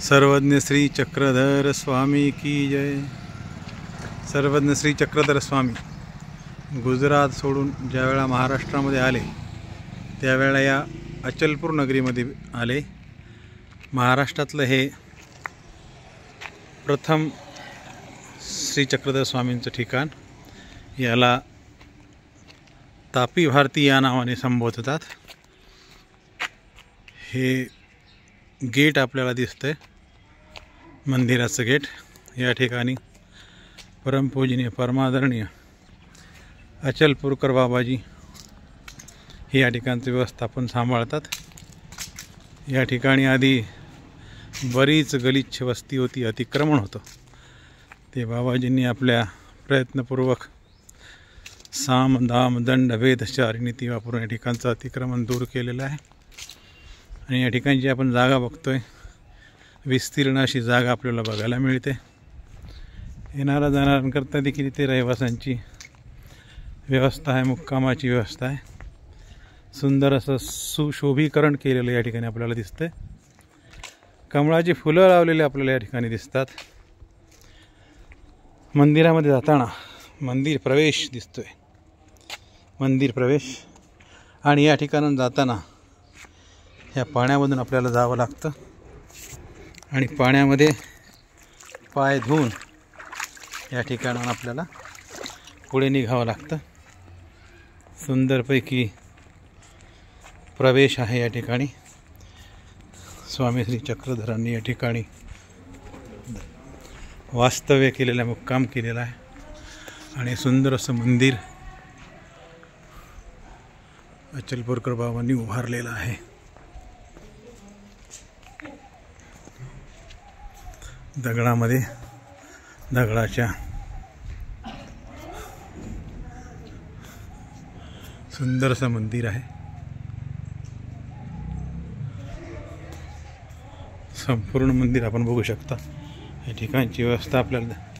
सर्वज्ञ श्री चक्रधर स्वामी की जय। सर्वज्ञ श्री चक्रधर स्वामी गुजरात सोडून ज्यावेळा महाराष्ट्रामध्ये आले त्यावेळा या अचलपूर नगरीमध्ये आले। महाराष्ट्रातलं हे प्रथम श्री चक्रधर स्वामींचं ठिकाण। याला तापी भारती या नावाने संबोधतात। हे गेट आपल्याला दिसतंय, मंदिराचं गेट। या ठिकाणी परमपूजनीय परमादरणीय अचलपूरकर बाबाजी हे या ठिकाणचं व्यवस्थापन सांभाळतात। या ठिकाणी आधी बरीच गलिच्छ वस्ती होती, अतिक्रमण होतं। ते बाबाजींनी आपल्या प्रयत्नपूर्वक साम दाम दंड भेद चार नीती वापरून या ठिकाणचं अतिक्रमण दूर केलेलं आहे। आणि या ठिकाणी जी आपण जागा बघतोय, विस्तीर्ण अशी जागा आपल्याला बघायला मिळते। येणाऱ्या जाणाऱ्यांकरता देखील इथे रहिवाशांची व्यवस्था आहे, मुक्कामाची व्यवस्था आहे। सुंदर असं सुशोभीकरण केलेलं या ठिकाणी आपल्याला दिसतंय। कमळाची फुलं लावलेली आपल्याला या ठिकाणी दिसतात। मंदिरामध्ये जाताना मंदिर प्रवेश दिसतोय, मंदिर प्रवेश। आणि या ठिकाणाहून जाताना ह्या पाण्यामधून आपल्याला जावं लागतं आणि पाण्यामध्ये पाय धुवून या ठिकाणाहून आपल्याला पुढे निघावं लागतं। सुंदरपैकी प्रवेश आहे या ठिकाणी। स्वामी श्री चक्रधरांनी या ठिकाणी वास्तव्य केलेलं, मुक्काम केलेला आहे। आणि सुंदर असं मंदिर अचलपूरकर बाबांनी उभारलेलं आहे। दगडामध्ये, दगडाच्या सुंदर असं मंदिर आहे। संपूर्ण मंदिर आपण बघू शकता। या ठिकाणची व्यवस्था आपल्याला